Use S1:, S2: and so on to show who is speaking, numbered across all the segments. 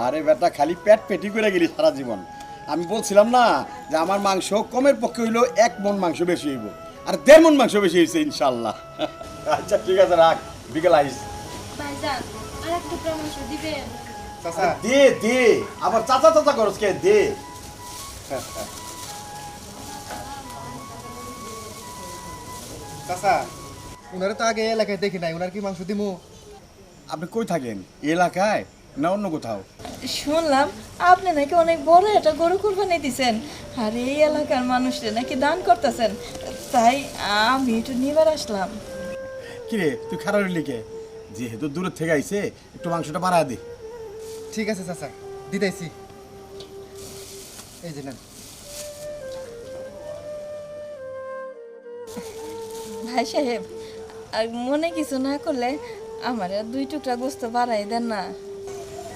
S1: আরে বেটা খালি পেট পেটি করে গেলি সারা জীবন। আমি বলছিলাম না যে আমার মাংস কমের পক্ষে হইলো 1 মণ মাংস বেশি হইব, আর 1.5 মণ মাংস বেশি হয়েছে ইনশাল্লাহ। আচ্ছা ঠিক আছে, রাখ, বিকেল আইস।
S2: ভাইজান আর একটা পরামর্শ দিবেন?
S3: চাচা
S1: দে দে, আবার চাচা চাচা করস কে, দে।
S3: চাচা উনারে তো আগে এলাকায় দেখি নাই, উনার কি মাংস দিমু?
S1: আপনি কই থাকেন, এই এলাকায় না অন্য কোথাও?
S4: শুনলাম আপনি নাকি অনেক বড় একটা গরু কুরবানি দিছেন, আর এই এলাকার মানুষরা নাকি দান করতেছেন, তাই আমি একটু নিবার আসলাম।
S1: কিরে তুই খারাপ লিখে, যেহেতু দূরের থেকে আইছে একটু মাংসটা বাড়া দে।
S3: ঠিক আছে চাচা, দিতেছি। এই যে নেন।
S4: ভাই সাহেব, আর মনে কিছু না করলে আমার 2 টুকরা গোস্ত বাড়াই দেন না।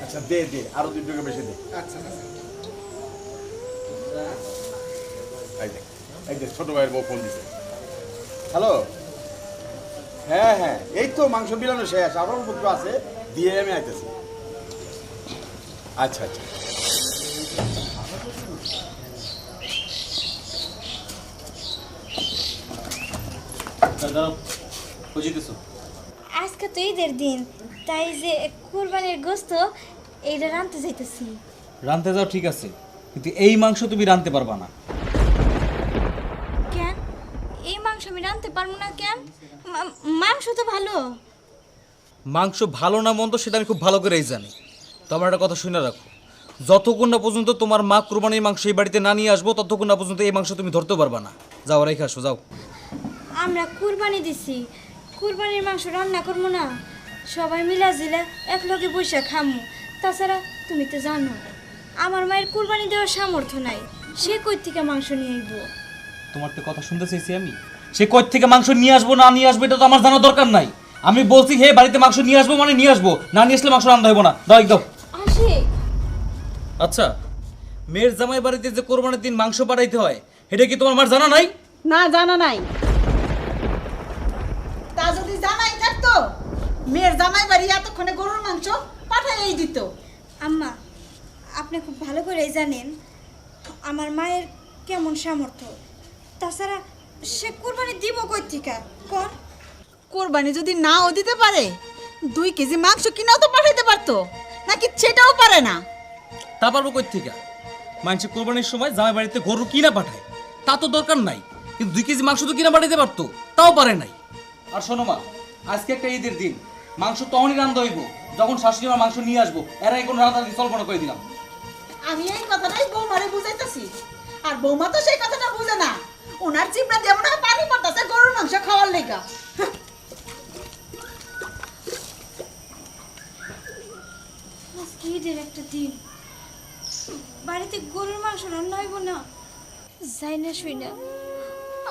S1: আচ্ছা দে দে, আরো 2 টাকা বেশি দে।
S3: আচ্ছা চাচা।
S1: এই যে ছোট ভাইয়ের বউ ফোন দিছে। হ্যালো, হ্যাঁ হ্যাঁ, এই তো মাংস বিলানো শেষ, আবার পুত্র আছে, দিয়ে আমি আইতেছি। আচ্ছা আচ্ছা।
S2: আজকে তো ঈদের দিন, তাই যে কুরবানির গোশত এইটা রাঁধতে যাইতেছি।
S5: রাঁধতে যাও ঠিক আছে, কিন্তু এই মাংস তুমি রাঁধতে পারবা না।
S2: কেন এই মাংস আমি রাঁধতে পারবো না কেন? মাংস তো ভালো।
S5: মাংস ভালো না মন্দ সেটা আমি খুব ভালো করেই জানি। তো আমার একটা কথা শুনে রাখো, যতক্ষণ না পর্যন্ত তোমার মা কুরবানির মাংস এই বাড়িতে না নিয়ে আসবো ততক্ষণ না পর্যন্ত এই মাংস তুমি ধরতেও পারবা না। যাও রেখে আসো, যাও।
S2: আমরা কুরবানি দিছি, কুরবানির মাংস রান্না করবো না? সবাই মিলা জিলা এক লগে বসে খামু। তাছাড়া তুমি তো জানো আমার মায়ের কুরবানি দেওয়ার সামর্থ্য নাই, সে কই থেকে মাংস নিয়ে আইব?
S5: তোমার তো কথা শুনতে চাইছি আমি, সে কই থেকে মাংস নিয়ে আসবো না নিয়ে আসবো এটা তো আমার জানা দরকার নাই। আমি বলছি হে বাড়িতে মাংস নিয়ে আসবো মানে নিয়ে আসবো, না নিয়ে আসলে মাংস রান্না হইব না। দাও একদম।
S2: আসে
S5: আচ্ছা, মেয়ের জামাই বাড়িতে যে কোরবানির দিন মাংস পাঠাইতে হয় এটা কি তোমার মার জানা নাই?
S6: না, জানা নাই। তা যদি জানাই থাকতো মেয়ের জামাই বাড়ি এতক্ষণে গরুর মাংস পাঠাইয়াই দিত।
S2: আম্মা, আপনি খুব ভালো করেই জানেন আমার মায়ের কেমন সামর্থ্য। তাছাড়া সে কুরবানি দিব কই থেকে কোন?
S6: কোরবানি যদি নাও দিতে পারে 2 কেজি মাংস কিনাও তো পাঠাইতে পারতো, নাকি সেটাও পারে না?
S5: তা পারবো কই থেকে? মানুষ কোরবানির সময় জামাই বাড়িতে গরু কিনা পাঠায়, তা তো দরকার নাই, কিন্তু 2 কেজি মাংস তো কিনা পাঠাইতে পারতো, তাও পারে নাই। আর শোনো মা, আজকে একটা ঈদের দিন, মাংস তখনই রান্না হইব যখন শাশুড়ি মা মাংস নিয়ে আসবো, এরা এখন রান্নাটা কল্পনা করে দিলাম।
S6: আমি এই কথাটাই বৌমারে বুঝাইতেছি, আর বৌমা তো সেই কথাটা বুঝে না। ওনার চিপড়া দিয়ে মনে হয় পানি পড়তেছে গরুর মাংস খাওয়ার লেগা।
S2: আজকে ঈদের একটা দিন, বাড়িতে গরুর মাংস রান্না হইব না? যাই না শুই না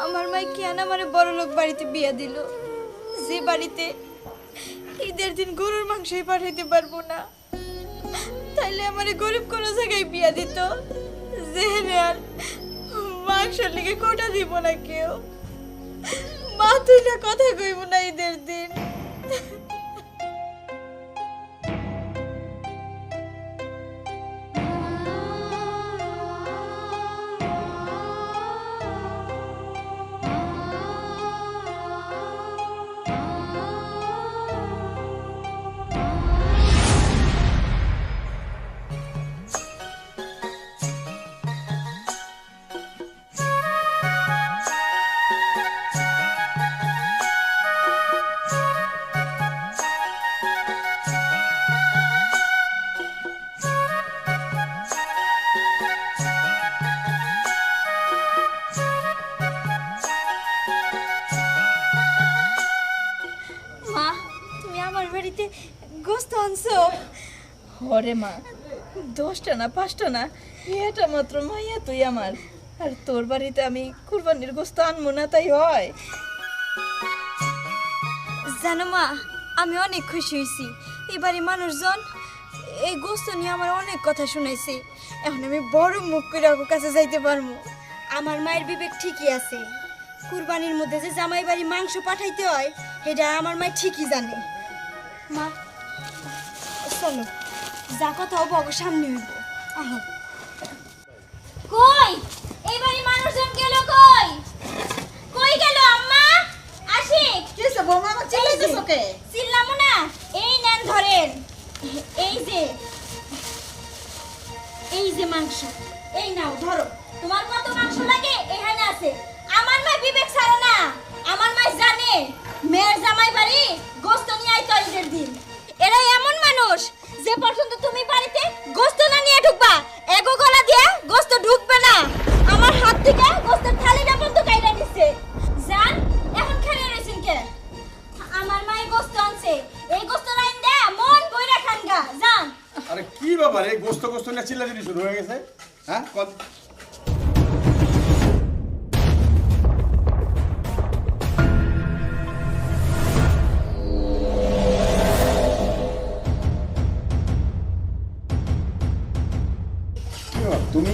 S2: আমার মাই কেন আমারে বড় লোক বাড়িতে বিয়া দিল, যে বাড়িতে ঈদের দিন গরুর মাংসই পাঠাইতে পারবো না। তাইলে আমারে গরিব কোনো জায়গায় বিয়া দিত, যেখানে আর মাংসের লেগে কোটা দিব না কেউ, মা তুই না কথা কইব না ঈদের দিন। মা, তুমি আমার বাড়িতে গোশত আনছো?
S4: ওরে মা, 10টা না 5টা না, এটা মাত্র মাইয়া তুই আমার, আর তোর বাড়িতে আমি কুরবানির গোস্ত আনবো না তাই হয়?
S2: জানো মা, আমি অনেক খুশি হয়েছি। এবারে মানুষজন এই গোস্ত নিয়ে আমার অনেক কথা শুনাইছে। এখন আমি বড় মুখ করে ওর কাছে যাইতে পারবো। আমার মায়ের বিবেক ঠিকই আছে, কুরবানির মধ্যে যে জামাই বাড়ি মাংস পাঠাইতে হয় এটা আমার মায় ঠিকই জানে। মা চলো যা কথা হবো অগো সামনে হইব আহো কই এইবারই মানুষজন গেল কই কই গেল আম্মা আসি
S6: কিসে বৌমা আমার চিল্লাইতেছো কে?
S2: চিল্লামো না এই নেন ধরেন এই যে মাংস এই নাও ধরো তোমার কত মাংস লাগে এখানে আছে আমার মা বিবেক ছাড়ে না আমার মা জানে মেয়ের জামাই বাড়ি গোস্ত নিয়ে আইতো ঈদের দিন এরা এমন মানুষ যে পর্যন্ত তুমি বাড়িতে গোস্ত না নিয়ে ঢুকবা এগো গলা দিয়ে গোস্ত ঢুকবে না আমার হাত থেকে গোস্তের থালিটা পর্যন্ত কাইরা নিছে জান এখন খেলে রইছেন কে আমার মায়ে গোস্ত আনছে এই গোস্ত রাইন দে মন বইরা খানগা জান
S1: আরে কি ব্যাপার এই গোস্ত গোস্ত নিয়ে চিল্লাচিল্লি শুরু হয়ে গেছে হ্যাঁ কি ব্যাপার, তুমি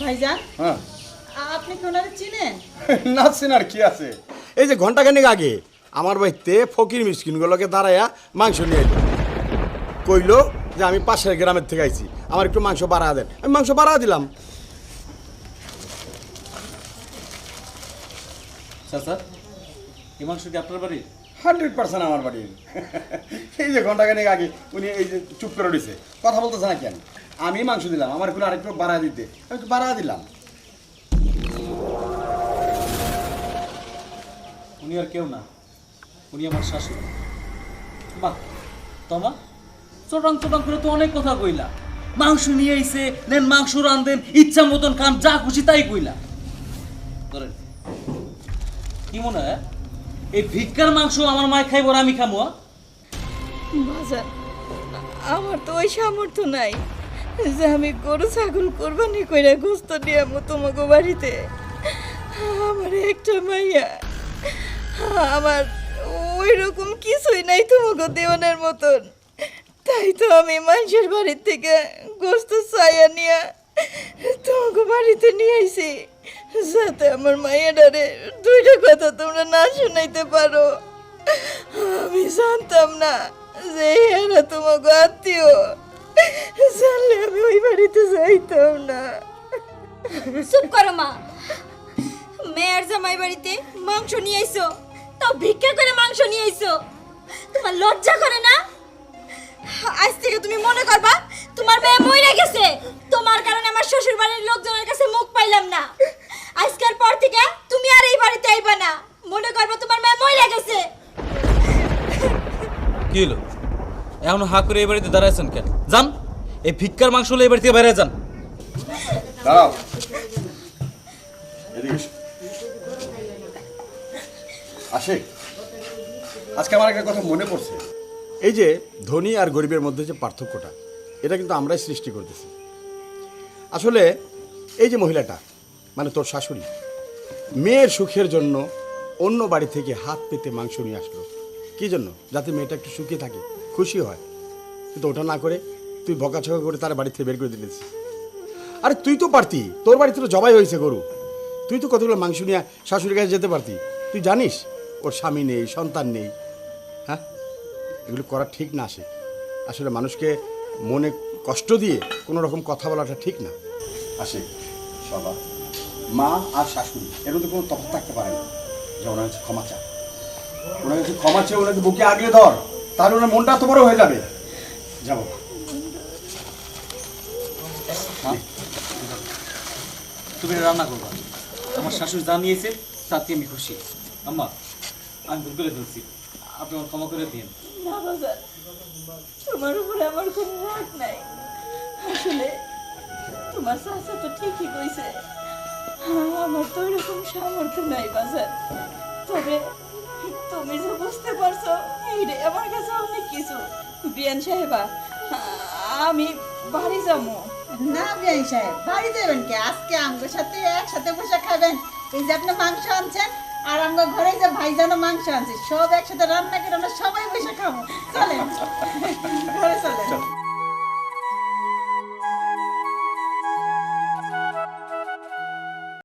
S6: ভাইজান
S1: হ্যাঁ
S6: আপনি কি ওনারে চিনেন?
S1: নাচছেন আর কি আছে এই যে ঘন্টাখানেক আগে আমার বাড়িতে ফকির মিসকিনগুলোকে দাঁড়াইয়া মাংস নিয়ে এলো কইলো যে আমি পাশের গ্রামের থেকে আইছি আমার একটু মাংস বাড়া দেন আমি মাংস বাড়া দিলাম
S5: চাচা এই মাংস কি আপনার বাড়ির?
S1: 100% আমার বাড়ির এই যে ঘন্টাখানেক আগে উনি এই যে চুপ করে রয়েছে কথা বলতেছে না কেন আমি মাংস দিলাম আমার কোনো আরেকটু বাড়া দিতে আমি একটু বাড়া দিলাম
S5: উনি আর কেউ না উনি আমার শাশুড়ি বাহ তোমা চটাং চটাং করে তো অনেক কথা কইলা মাংস নিয়ে আইছে নেন মাংস রান্ধেন ইচ্ছা মতন খান যা খুশি তাই কইলা ধরেন কি মনে হয় এই ভিক্ষার মাংস আমার মায় খাইব আর আমি খামো
S4: বাজার আমার তো ওই সামর্থ্য নাই যে আমি গরু ছাগল কোরবানি কইরা গোস্ত নিয়ে আমো তোমাকে বাড়িতে আমার একটা মাইয়া আমার ওই রকম কিছুই নাই তোমাকে দেওয়ানের মতন তাই তো আমি মানুষের বাড়ির থেকে গোস্ত চাইয়া নিয়ে তোমাকে বাড়িতে নিয়ে আইছি যাতে আমার মাইয়াডারে দুইটা কথা তোমরা না শুনাইতে পারো আমি জানতাম না যে এরা তোমাকে আত্মীয় জানলে আমি ওই বাড়িতে যাইতাম না
S2: চুপ করো মা মেয়ের জামাই বাড়িতে মাংস নিয়ে আইছো তাও ভিক্ষা করে মাংস নিয়ে আইছো তোমার লজ্জা করে না আজ থেকে তুমি মনে করবা তোমার মেয়ে মইরা গেছে তোমার কারণে আমার শ্বশুর বাড়ির লোকজনের কাছে মুখ পাইলাম না আজকের পর থেকে তুমি আর এই বাড়িতে আইবা না মনে করবা তোমার মেয়ে মইরা গেছে
S5: কি হলো এখন হা করে এই বাড়িতে দাঁড়াইছেন কেন যান এই ভিক্ষার মাংস হলে এই বাড়ি থেকে বাইরে যান
S1: দাঁড়াও এদিকে এসো। আশিক আজকে আমার একটা কথা মনে পড়ছে এই যে ধনী আর গরিবের মধ্যে যে পার্থক্যটা এটা কিন্তু আমরাই সৃষ্টি করতেছি আসলে এই যে মহিলাটা মানে তোর শাশুড়ি মেয়ের সুখের জন্য অন্য বাড়ি থেকে হাত পেতে মাংস নিয়ে আসলো কী জন্য যাতে মেয়েটা একটু সুখী থাকে খুশি হয় কিন্তু ওটা না করে তুই বকাঝকা করে তার বাড়ি থেকে বের করে দিয়েছিস আরে তুই তো পারতি তোর বাড়িতে তো জবাই হয়েছে গরু তুই তো কতগুলো মাংস নিয়ে শাশুড়ির কাছে যেতে পারতি তুই জানিস ওর স্বামী নেই সন্তান নেই হ্যাঁ এগুলো করা ঠিক না আসে আসলে মানুষকে মনে কষ্ট দিয়ে কোনো রকম কথা বলাটা ঠিক না আসে সবা মা আর শাশুড়ি এর মধ্যে কোনো তফাৎ থাকতে পারে না যে ওনার কাছে ক্ষমা চা ওনার কাছে ক্ষমা চেয়ে ওনাকে বুকে আগলে ধর তাহলে ওনার মনটা এত বড় হয়ে যাবে যাবো
S5: তুমি রান্না করবা আমার শাশুড়ি জানিয়েছে তাতে আমি খুশি আম্মা আমি ভুল করে ফেলছি আপনি আমার ক্ষমা করে দিন
S4: না বাজার তোমার উপরে আমার কোনো রাগ নাই আসলে তোমার চাচা তো ঠিকই কইছে আমার তো এরকম সামর্থ্য নাই বাজার তবে তুমি যে বুঝতে পারছো এইটাই আমার কাছে অনেক কিছু বিয়ান সাহেবা আমি বাড়ি যাবো
S6: না বিয়াই সাহেব বাড়ি যাবেন কি আজকে আমগোর সাথে একসাথে বসে খাবেন এই যে আপনি মাংস আনছেন আর আমগো ঘরে যে ভাইজানও মাংস আনছে সব একসাথে রান্না করে আমরা সবাই বসে খাবো